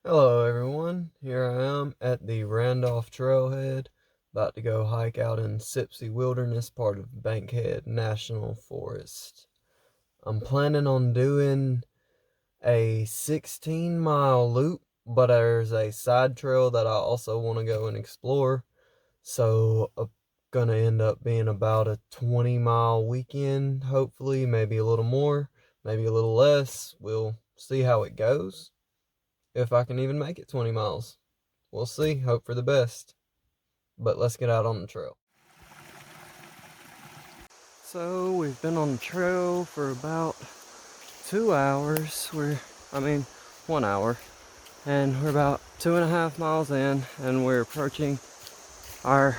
Hello everyone, here I am at the Randolph Trailhead, about to go hike out in Sipsey Wilderness, part of Bankhead National Forest. I'm planning on doing a 16-mile loop, but there's a side trail that I also want to go and explore, so I'm gonna end up being about a 20-mile weekend, hopefully, maybe a little more, maybe a little less. We'll see how it goes. If I can even make it 20 miles. We'll see. Hope for the best. But let's get out on the trail. So we've been on the trail for about 2 hours. 1 hour. And we're about 2.5 miles in, and we're approaching our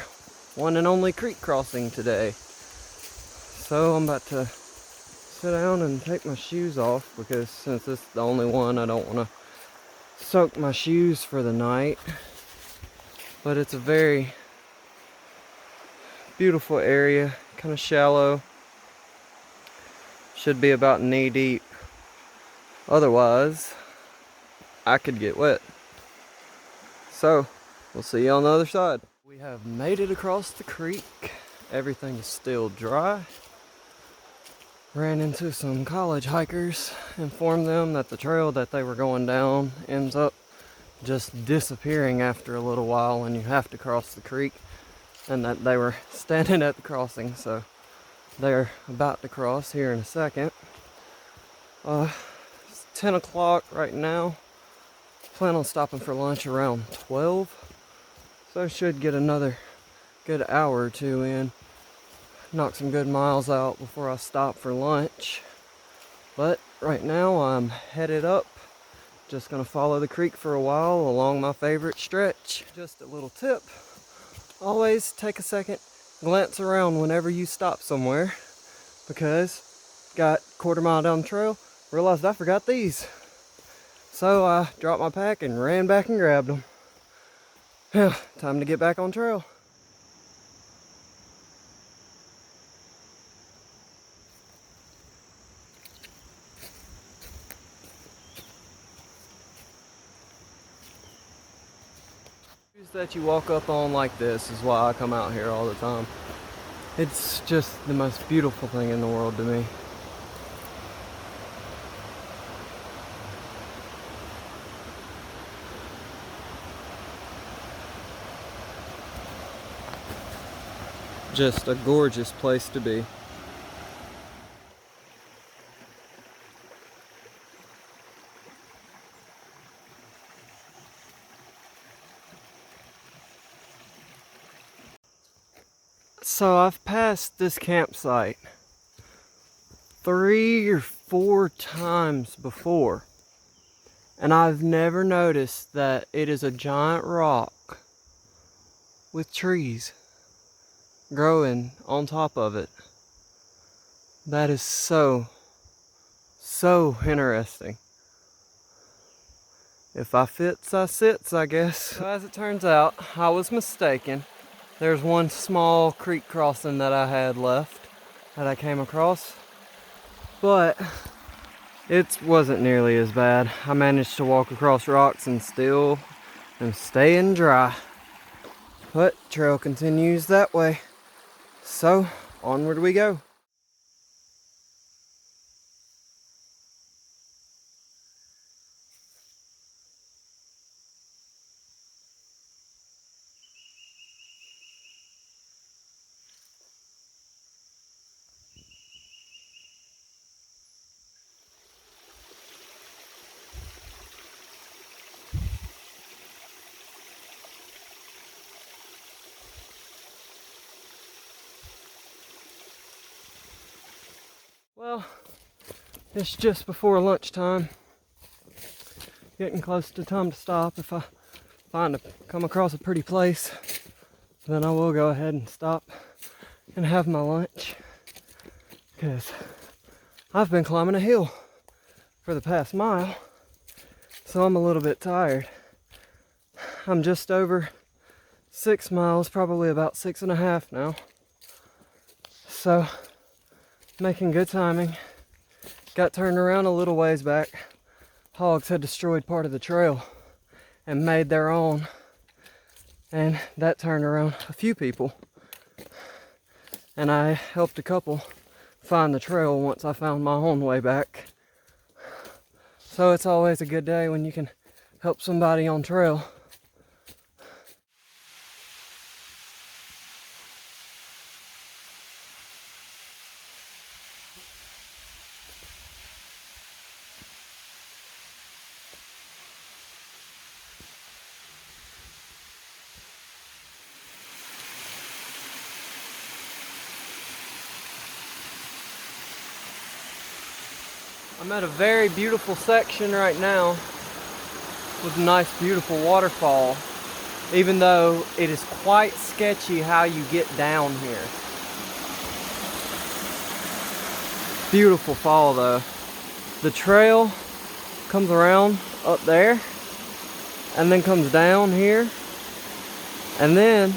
one and only creek crossing today. So I'm about to sit down and take my shoes off, because since this is the only one, I don't want to soak my shoes for the night. But it's a very beautiful area, kind of shallow. Should be about knee deep. Otherwise, I could get wet. So, we'll see you on the other side. We have made it across the creek. Everything is still dry. Ran into some college hikers, informed them that the trail that they were going down ends up just disappearing after a little while and you have to cross the creek, and that they were standing at the crossing, so they're about to cross here in a second. It's 10 o'clock right now. Plan on stopping for lunch around 12. So I should get another good hour or two in. Knock some good miles out before I stop for lunch. But right now I'm headed up. Just gonna follow the creek for a while along my favorite stretch. Just a little tip. Always take a second, glance around whenever you stop somewhere, because got a quarter mile down the trail, realized I forgot these. So I dropped my pack and ran back and grabbed them. Yeah, time to get back on trail. That you walk up on like this is why I come out here all the time. It's just the most beautiful thing in the world to me. Just a gorgeous place to be. So I've passed this campsite 3 or 4 times before, and I've never noticed that it is a giant rock with trees growing on top of it. That is so interesting. If I fits, I sits, I guess. So as it turns out, I was mistaken. There's one small creek crossing that I had left that I came across, but it wasn't nearly as bad. I managed to walk across rocks and still am staying dry. But trail continues that way. So onward we go. Well, it's just before lunchtime. Getting close to time to stop. If I come across a pretty place, then I will go ahead and stop and have my lunch, because I've been climbing a hill for the past mile, so I'm a little bit tired. I'm just over 6 miles, probably about 6.5 now. So making good timing. Got turned around a little ways back. Hogs had destroyed part of the trail, and made their own. And that turned around a few people. And I helped a couple find the trail once I found my own way back. So it's always a good day when you can help somebody on trail. I'm at a very beautiful section right now with a nice beautiful waterfall, even though it is quite sketchy how you get down here. Beautiful fall though. The trail comes around up there and then comes down here, and then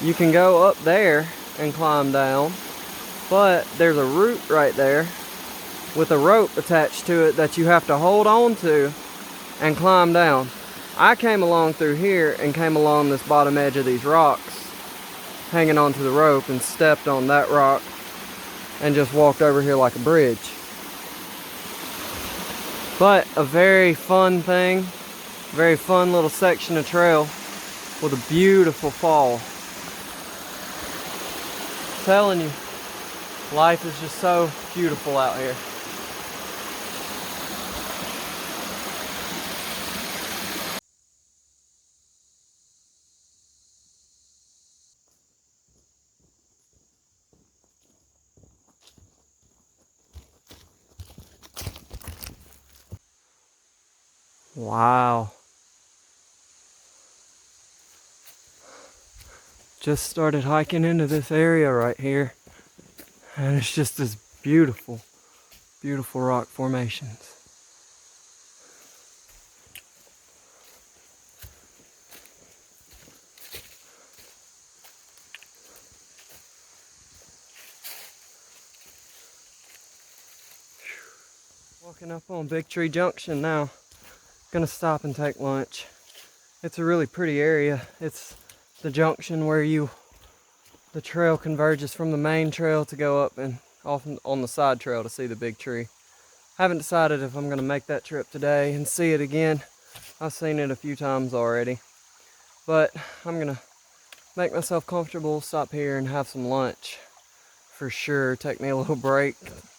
you can go up there and climb down, but there's a route right there with a rope attached to it that you have to hold on to and climb down. I came along through here and came along this bottom edge of these rocks, hanging onto the rope, and stepped on that rock and just walked over here like a bridge. But a very fun thing, very fun little section of trail with a beautiful fall. I'm telling you, life is just so beautiful out here. Wow. Just started hiking into this area right here, and it's just this beautiful, beautiful rock formations. Walking up on Big Tree Junction now. Gonna stop and take lunch. It's a really pretty area. It's the junction where the trail converges from the main trail to go up and off on the side trail to see the big tree. Haven't decided if I'm gonna make that trip today and see it again. I've seen it a few times already, but I'm gonna make myself comfortable, stop here and have some lunch for sure. Take me a little break,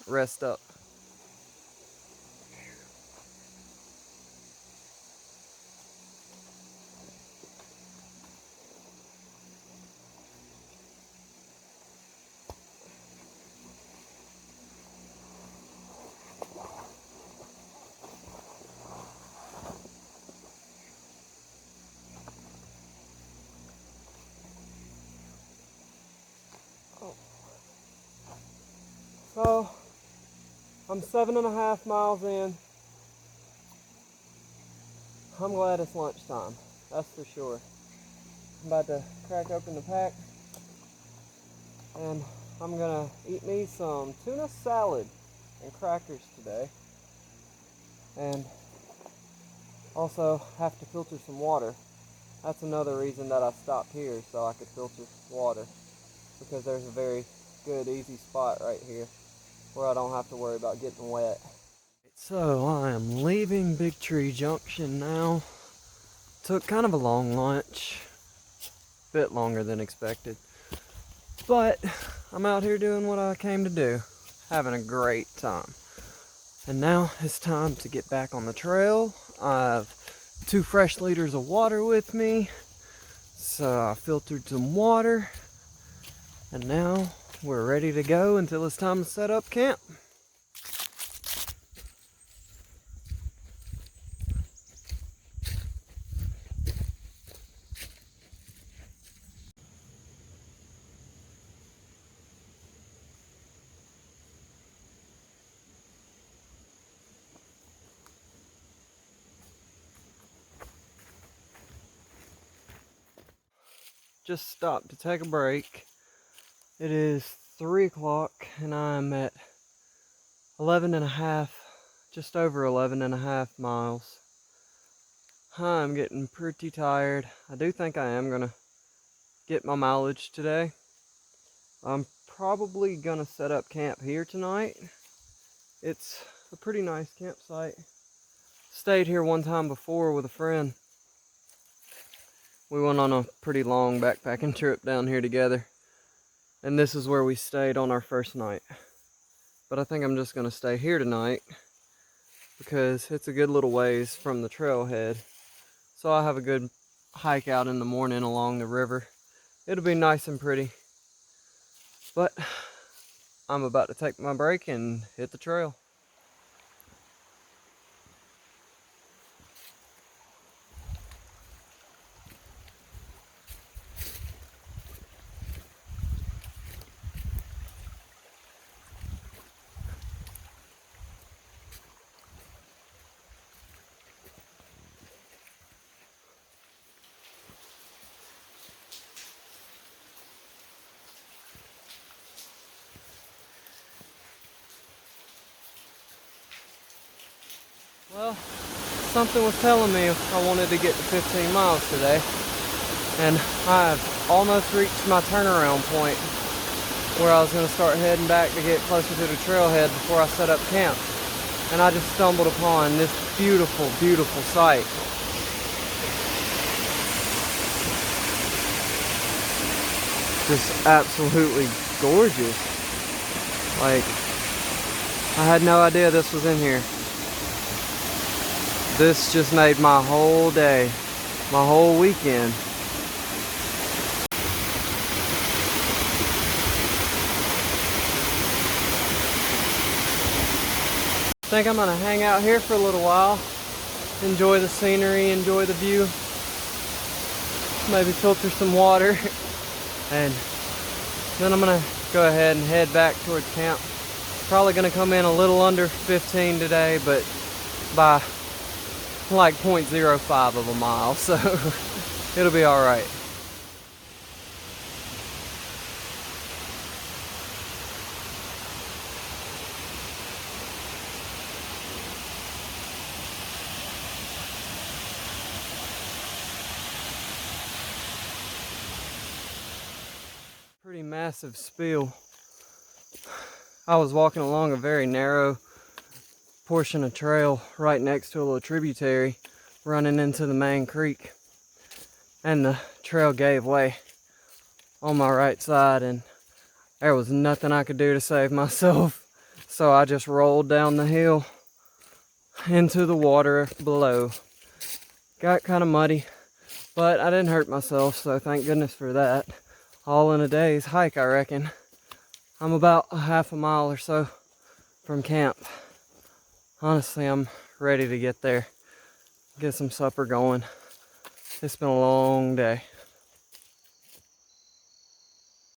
rest up. So, I'm 7.5 miles in. I'm glad it's lunchtime, that's for sure. I'm about to crack open the pack, and I'm gonna eat me some tuna salad and crackers today. And also have to filter some water. That's another reason that I stopped here, so I could filter water, because there's a very good, easy spot right here where I don't have to worry about getting wet. So I am leaving Big Tree Junction now. Took kind of a long lunch, a bit longer than expected, but I'm out here doing what I came to do, having a great time. And now it's time to get back on the trail. I have 2 fresh liters of water with me, so I filtered some water, and now we're ready to go until it's time to set up camp. Just stopped to take a break. It is 3 o'clock and I'm at 11.5, just over 11.5 miles. I'm getting pretty tired. I do think I am gonna get my mileage today. I'm probably gonna set up camp here tonight. It's a pretty nice campsite. Stayed here one time before with a friend. We went on a pretty long backpacking trip down here together. And this is where we stayed on our first night. But I think I'm just gonna stay here tonight because it's a good little ways from the trailhead. So I'll have a good hike out in the morning along the river. It'll be nice and pretty. But I'm about to take my break and hit the trail. Well, something was telling me I wanted to get to 15 miles today, and I've almost reached my turnaround point where I was going to start heading back to get closer to the trailhead before I set up camp. And I just stumbled upon this beautiful, beautiful sight. Just absolutely gorgeous. Like, I had no idea this was in here. This just made my whole day, my whole weekend. I think I'm gonna hang out here for a little while, enjoy the scenery, enjoy the view, maybe filter some water, and then I'm gonna go ahead and head back towards camp. Probably gonna come in a little under 15 today, but by like 0.05 of a mile, so it'll be all right. Pretty massive spill. I was walking along a very narrow portion of trail right next to a little tributary running into the main creek, and the trail gave way on my right side, and there was nothing I could do to save myself, so I just rolled down the hill into the water below. Got kind of muddy, but I didn't hurt myself, so thank goodness for that. All in a day's hike, I reckon. I'm about a half a mile or so from camp. Honestly, I'm ready to get there, get some supper going. It's been a long day.